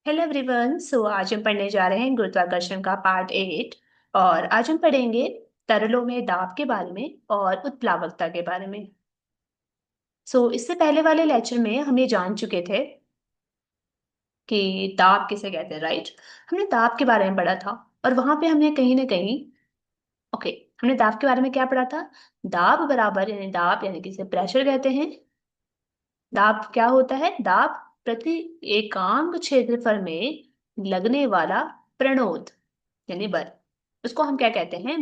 Hello everyone. आज हम पढ़ने जा रहे हैं गुरुत्वाकर्षण का पार्ट 8। और आज हम पढ़ेंगे तरलों में दाब के बारे में और उत्प्लावकता के बारे में। इससे पहले वाले लेक्चर में हम ये जान चुके थे कि दाब किसे कहते हैं, राइट। हमने दाब के बारे में पढ़ा था और वहां पे हमने कहीं ना कहीं ओके हमने दाब के बारे में क्या पढ़ा था। दाब बराबर यानी दाब यानी किसे प्रेशर कहते हैं। दाब क्या होता है? दाब प्रति एकांक क्षेत्रफल में लगने वाला प्रणोद यानी बल। उसको हम क्या कहते हैं?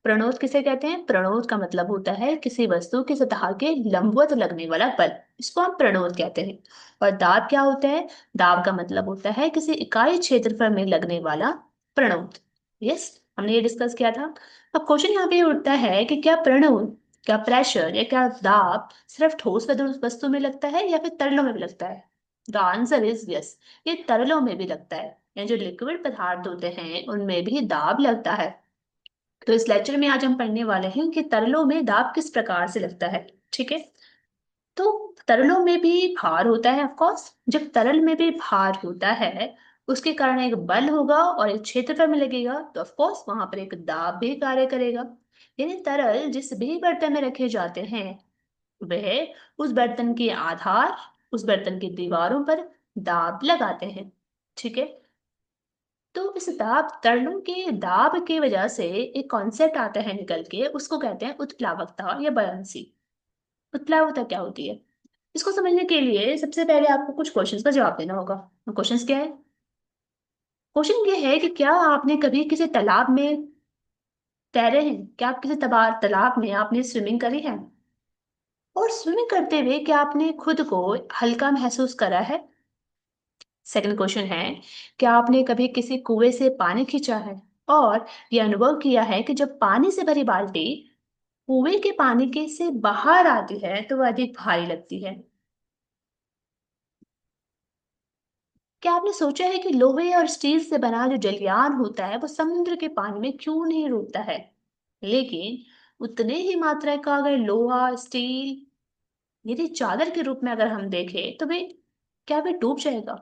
प्रणोद किसे कहते हैं? प्रणोद का मतलब होता है किसी वस्तु की सतह के लंबवत लगने वाला बल। इसको हम प्रणोद कहते हैं। और दाब क्या होता है? दाब का मतलब होता है किसी इकाई क्षेत्रफल में लगने वाला प्रणोद। यस, हमने ये डिस्कस किया था। अब क्वेश्चन यहाँ पे उठता है कि क्या प्रणोद, क्या प्रेशर या क्या दाब सिर्फ ठोस वस्तु में लगता है या फिर तरलों में भी लगता है? द आंसर इज यस, ये तरलों में भी लगता है। या जो लिक्विड पदार्थ होते हैं उनमें भी दाब लगता है। तो इस लेक्चर में आज हम पढ़ने वाले हैं कि तरलों में दाब किस प्रकार से लगता है। ठीक है। तो तरलों में भी भार होता है, ऑफ कोर्स। जब तरल में भी भार होता है उसके कारण एक बल होगा और एक क्षेत्रफल में लगेगा, तो ऑफ कोर्स वहां पर एक दाब भी कार्य करेगा। यानी तरल जिस भी बर्तन में रखे जाते हैं वह उस बर्तन के आधार, उस बर्तन की दीवारों पर दाब लगाते हैं। ठीक है। तो इस दाब, तरलों के दाब की वजह से एक कॉन्सेप्ट आता है निकल के, उसको कहते हैं उत्प्लावकता या बयांसी। उत्प्लावकता क्या होती है? इसको समझने के लिए सबसे पहले आपको कुछ क्वेश्चंस का जवाब देना होगा। क्वेश्चंस क्या है? क्वेश्चन ये है कि क्या आपने कभी किसी तालाब में तैरे हैं? क्या आप किसी तालाब में आपने स्विमिंग करी है? और स्विमिंग करते हुए क्या आपने खुद को हल्का महसूस करा है? सेकंड क्वेश्चन है, क्या आपने कभी किसी कुएं से पानी खींचा है और ये अनुभव किया है कि जब पानी से भरी बाल्टी कुएं के पानी के से बाहर आती है तो वह अधिक भारी लगती है? क्या आपने सोचा है कि लोहे और स्टील से बना जो जलयान होता है वो समुद्र के पानी में क्यों नहीं डूबता है, लेकिन उतने ही मात्रा का अगर लोहा, स्टील यदि चादर के रूप में अगर हम देखें तो वे, क्या वे डूब जाएगा?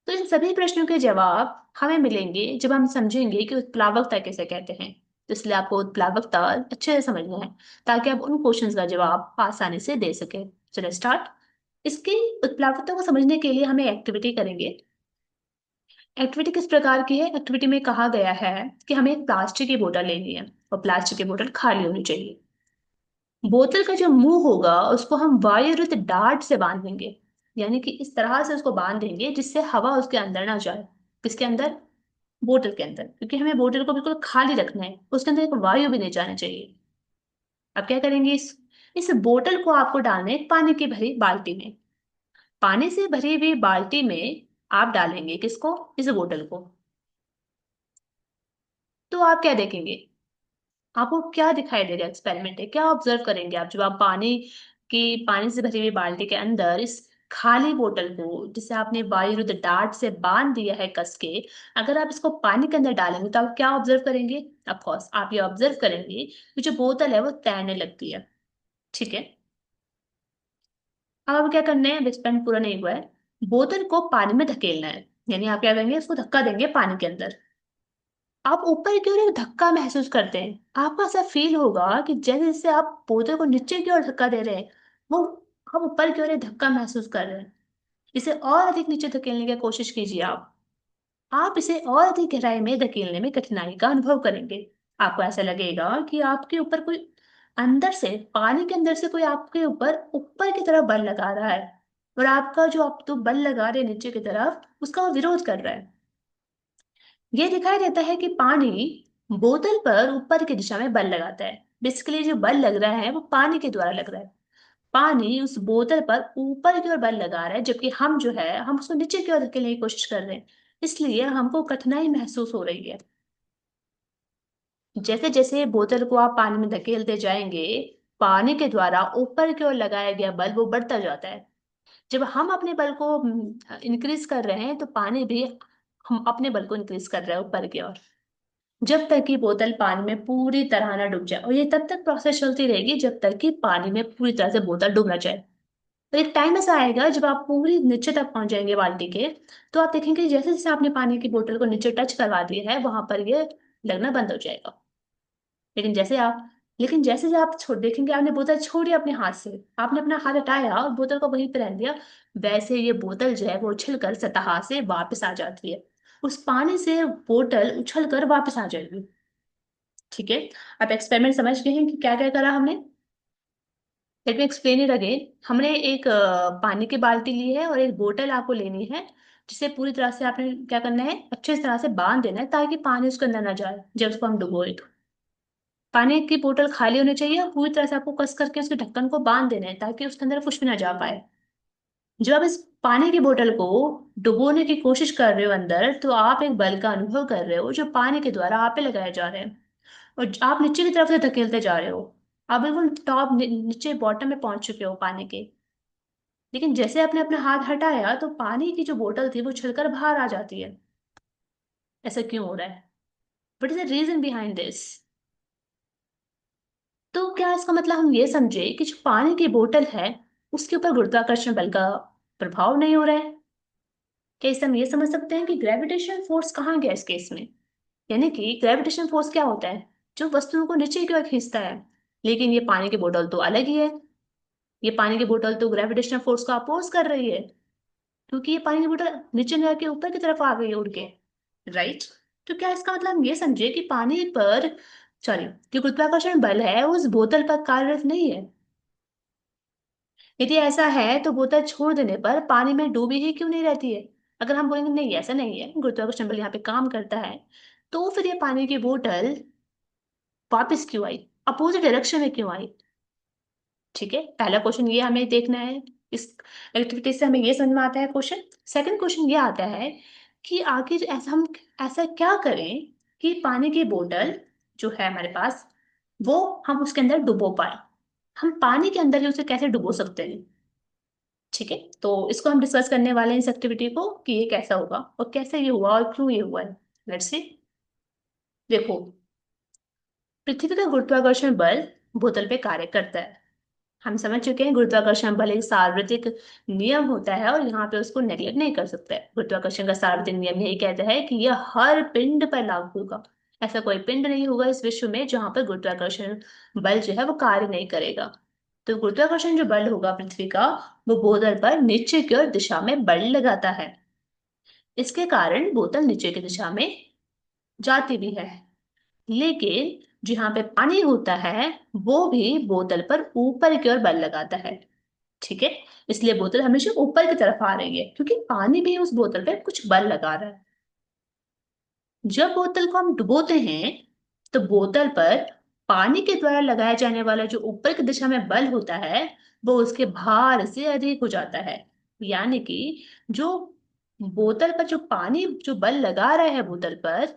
तो इन सभी प्रश्नों के जवाब हमें मिलेंगे जब हम समझेंगे कि उत्प्लावकता किसे कहते हैं। तो इसलिए आपको उत्प्लावकता अच्छे से समझना है ताकि आप उन क्वेश्चंस का जवाब आसानी से दे सके। चलो स्टार्ट। इसकी उत्प्लावकता को समझने के लिए हमें एक्टिविटी करेंगे। एक्टिविटी किस प्रकार की है? एक्टिविटी में कहा गया है कि हमें एक प्लास्टिक की बोतल लेनी है और प्लास्टिक की बोतल खाली होनी चाहिए। बोतल का जो मुंह होगा उसको हम वायुरत डार्ट से बांधेंगे, यानी कि इस तरह से उसको बांध देंगे जिससे हवा उसके अंदर ना जाए। किसके अंदर? बोतल के अंदर, क्योंकि हमें बोतल को बिल्कुल खाली रखना है, उसके अंदर एक वायु भी नहीं जाना चाहिए। अब क्या करेंगे? इस बोतल को आपको डालना है एक पानी की भरी बाल्टी में। पानी से भरी हुई बाल्टी में आप डालेंगे किसको? इस बोतल को। तो आप क्या देखेंगे? आपको क्या दिखाई देगा? एक्सपेरिमेंट है, क्या ऑब्जर्व करेंगे आप जब आप पानी से भरी हुई बाल्टी के अंदर इस खाली बोतल को, जिसे आपने वायुरुद्ध डार्ट से बांध दिया है कस के, अगर आप इसको पानी के अंदर डालेंगे तो आप क्या ऑब्जर्व करेंगे? ऑफ कोर्स आप ये ऑब्जर्व करेंगे कि जो बोतल है वो तैरने लगती है। ठीक है। अब आप क्या करना है? अब एक्सपेरिमेंट पूरा नहीं हुआ है। बोतल को पानी में धकेलना है, यानी आप क्या करेंगे? इसको धक्का देंगे पानी के अंदर। आप ऊपर की ओर एक धक्का महसूस करते हैं। आपको ऐसा फील होगा कि जैसे जैसे आप बोतल को नीचे की ओर धक्का दे रहे हैं, वो आप ऊपर की ओर एक धक्का महसूस कर रहे हैं। इसे और अधिक नीचे धकेलने की कोशिश कीजिए आप इसे और अधिक गहराई में धकेलने में कठिनाई का अनुभव करेंगे। आपको ऐसा लगेगा कि आपके ऊपर कोई, अंदर से, पानी के अंदर से कोई आपके ऊपर ऊपर की तरफ बल लगा रहा है, और आपका जो आप तो बल लगा रहे हैं नीचे की तरफ, उसका वो विरोध कर रहा है। ये दिखाई देता है कि पानी बोतल पर ऊपर की दिशा में बल लगाता है। बेसिकली जो बल लग रहा है वो पानी के द्वारा लग रहा है। पानी उस बोतल पर ऊपर की ओर बल लगा रहा है, जबकि हम जो है हम उसको नीचे की ओर धकेलने की कोशिश कर रहे हैं। इसलिए हमको कठिनाई महसूस हो रही है। जैसे जैसे बोतल को आप पानी में धकेलते जाएंगे, पानी के द्वारा ऊपर की ओर लगाया गया बल वो बढ़ता जाता है। जब हम अपने बल को इंक्रीज कर रहे हैं तो पानी भी हम अपने बल को इंक्रीज कर रहा है ऊपर की ओर, जब तक कि बोतल पानी में पूरी तरह ना डूब जाए। और ये तब तक प्रोसेस चलती रहेगी जब तक कि पानी में पूरी तरह से बोतल डूब ना जाए। तो एक टाइम ऐसा आएगा जब आप पूरी नीचे तक पहुंच जाएंगे बाल्टी के, तो आप देखेंगे जैसे जैसे आपने पानी की बोतल को नीचे टच करवा दिया है वहां पर ये लगना बंद हो जाएगा। लेकिन जैसे आप लेकिन जैसे जैसे आप छोड़ देखेंगे, आपने बोतल छोड़ी अपने हाथ से, आपने अपना हाथ हटाया और बोतल को वहीं पे रख दिया, वैसे ये बोतल जो है वो उछल कर सतह से वापस आ जाती है। उस पानी से बोतल उछल कर वापस आ जाएगी। ठीक है। अब एक्सपेरिमेंट समझ गए हैं कि क्या क्या करा हमने। Let me explain it again. हमने एक पानी की बाल्टी ली है और एक बोतल आपको लेनी है, जिसे पूरी तरह से आपने क्या करना है, अच्छे तरह से बांध देना है ताकि पानी उसके अंदर ना जाए जब उसको हम डुबोए तो। पानी की बोतल खाली होनी चाहिए और पूरी तरह से आपको कस करके उसके ढक्कन को बांध देना है ताकि उसके अंदर कुछ भी ना जा पाए। जब आप इस पानी की बोतल को डुबोने की कोशिश कर रहे हो अंदर, तो आप एक बल का अनुभव कर रहे हो जो पानी के द्वारा आप पे लगाए जा रहे हैं, और आप नीचे की तरफ से धकेलते जा रहे हो। आप बिल्कुल टॉप नीचे बॉटम में पहुंच चुके हो पानी के। लेकिन जैसे आपने अपना हाथ हटाया तो पानी की जो बोतल थी वो छिलकर बाहर आ जाती है। ऐसा क्यों हो रहा है? What is the reason behind this? तो क्या इसका मतलब हम ये समझे कि जो पानी की बोतल है उसके ऊपर गुरुत्वाकर्षण बल का प्रभाव नहीं हो रहा है? क्या इससे हम ये समझ सकते हैं कि ग्रेविटेशन फोर्स कहाँ गया इस केस में? यानी कि ग्रेविटेशन फोर्स क्या होता है? जो वस्तुओं को नीचे की ओर खींचता है। लेकिन ये पानी की बोतल तो अलग ही है। ये पानी की बोतल तो ग्रेविटेशनल फोर्स को अपोज कर रही है, क्योंकि ये पानी की बोतल नीचे न के ऊपर की तरफ आ गई है उड़ के। राइट। तो क्या इसका मतलब हम ये समझे कि पानी पर, सॉरी, जो गुरुत्वाकर्षण बल है उस बोतल पर कार्यरत नहीं है? यदि ऐसा है तो बोतल छोड़ देने पर पानी में डूबी ही क्यों नहीं रहती है? अगर हम बोलेंगे नहीं ऐसा नहीं है, गुरुत्वाकर्षण बल यहाँ पे काम करता है, तो फिर ये पानी की बोतल वापस क्यों आई, अपोजिट डायरेक्शन में क्यों आई? ठीक है, पहला क्वेश्चन ये हमें देखना है। इस एक्टिविटी से हमें ये समझ में आता है क्वेश्चन। सेकंड क्वेश्चन ये आता है कि आखिर ऐसा क्या करें कि पानी की बोतल जो है हमारे पास, वो हम उसके अंदर डुबो पाए। हम पानी के अंदर ही उसे कैसे डुबो सकते हैं? ठीक है, तो इसको हम डिस्कस करने वाले हैं इस एक्टिविटी को कि ये कैसा होगा और कैसे ये हुआ और क्यों ये हुआ है। Let's see. देखो, पृथ्वी का गुरुत्वाकर्षण बल बोतल पे कार्य करता है। हम समझ चुके हैं गुरुत्वाकर्षण बल एक सार्वत्रिक नियम होता है और यहाँ पे उसको नेगलेक्ट नहीं कर सकते। गुरुत्वाकर्षण का सार्वत्रिक नियम यही कहता है कि यह हर पिंड पर लागू होगा। ऐसा कोई पिंड नहीं होगा इस विश्व में जहां पर गुरुत्वाकर्षण बल जो है वो कार्य नहीं करेगा। तो गुरुत्वाकर्षण जो बल होगा पृथ्वी का, वो बोतल पर नीचे की ओर दिशा में बल लगाता है। इसके कारण बोतल नीचे की दिशा में जाती भी है। लेकिन जहां पे पानी होता है वो भी बोतल पर ऊपर की ओर बल लगाता है। ठीक है। इसलिए बोतल हमेशा ऊपर की तरफ आ रही है क्योंकि पानी भी उस बोतल पे कुछ बल लगा रहा है। जब बोतल को हम डुबोते हैं तो बोतल पर पानी के द्वारा लगाया जाने वाला जो ऊपर की दिशा में बल होता है वो उसके भार से अधिक हो जाता है। यानी कि जो बोतल पर जो पानी जो बल लगा रहा है बोतल पर,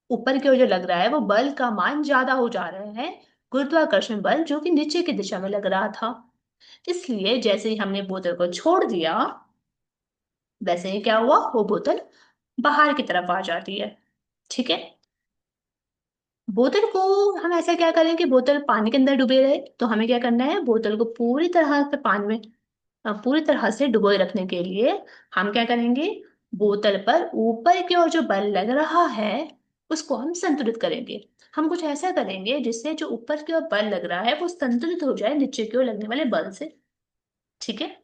ऊपर की ओर जो लग रहा है वो बल का मान ज्यादा हो जा रहा है गुरुत्वाकर्षण बल जो कि नीचे की दिशा में लग रहा था। इसलिए जैसे ही हमने बोतल को छोड़ दिया, वैसे ही क्या हुआ, वो बोतल बाहर की तरफ आ जाती है। ठीक है। बोतल को हम ऐसा क्या करें कि बोतल पानी के अंदर डूबे रहे, तो हमें क्या करना है, बोतल को पूरी तरह से पानी में पूरी तरह से डुबोए रखने के लिए हम क्या करेंगे, बोतल पर ऊपर की ओर जो बल लग रहा है उसको हम संतुलित करेंगे। हम कुछ ऐसा करेंगे जिससे जो ऊपर की ओर बल लग रहा है वो संतुलित हो जाए नीचे की ओर लगने वाले बल से। ठीक है।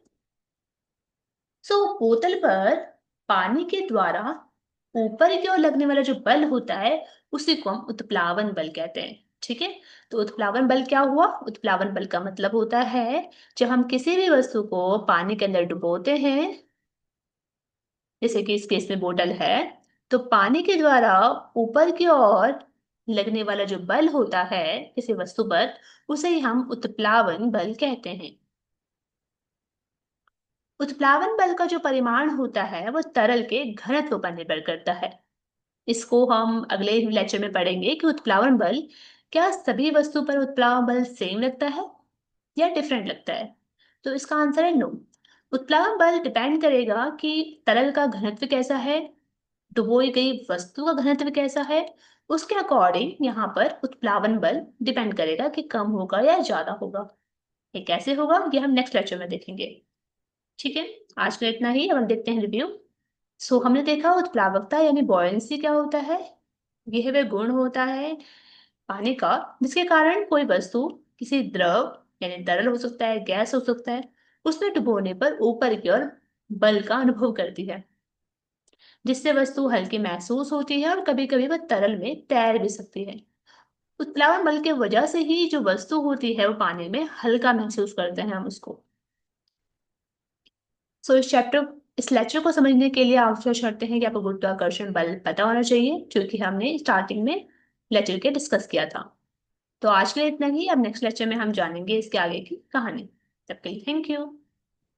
सो बोतल पर पानी के द्वारा ऊपर की ओर लगने वाला जो बल होता है उसी को हम उत्प्लावन बल कहते हैं। ठीक है। तो उत्प्लावन बल क्या हुआ, उत्प्लावन बल का मतलब होता है जब हम किसी भी वस्तु को पानी के अंदर डुबोते हैं, जैसे कि इस केस में बोतल है, तो पानी के द्वारा ऊपर की ओर लगने वाला जो बल होता है किसी वस्तु पर, उसे ही हम उत्प्लावन बल कहते हैं। उत्प्लावन बल का जो परिमाण होता है वो तरल के घनत्व पर निर्भर करता है। इसको हम अगले लेक्चर में पढ़ेंगे कि उत्प्लावन बल, क्या सभी वस्तु पर उत्प्लावन बल सेम लगता है या डिफरेंट लगता है? तो इसका आंसर है नो। उत्प्लावन बल डिपेंड करेगा कि तरल का घनत्व कैसा है, डुबोई गई वस्तु का घनत्व कैसा है। उसके अकॉर्डिंग यहाँ पर उत्प्लावन बल डिपेंड करेगा कि कम होगा या ज्यादा होगा। ये कैसे होगा ये हम नेक्स्ट लेक्चर में देखेंगे। ठीक है, आज के लिए इतना ही। अब हम देखते हैं रिव्यू। सो हमने देखा उत्प्लावकता यानी बॉयंसी क्या होता है। यह वह गुण होता है पानी का जिसके कारण कोई वस्तु किसी द्रव यानी तरल हो सकता है, गैस हो सकता है, उसमें डुबोने पर ऊपर की ओर बल का अनुभव करती है, जिससे वस्तु हल्की महसूस होती है और कभी कभी वह तरल में तैर भी सकती है। उत्प्लावन बल के वजह से ही जो वस्तु होती है वो पानी में हल्का महसूस करते हैं हम उसको। सो इस लेक्चर को समझने के लिए आप आशा करते हैं कि आपको गुरुत्वाकर्षण बल पता होना चाहिए, जो कि हमने स्टार्टिंग में लेक्चर के डिस्कस किया था। तो आज के लिए इतना ही। अब नेक्स्ट लेक्चर में हम जानेंगे इसके आगे की कहानी। तब के लिए थैंक यू।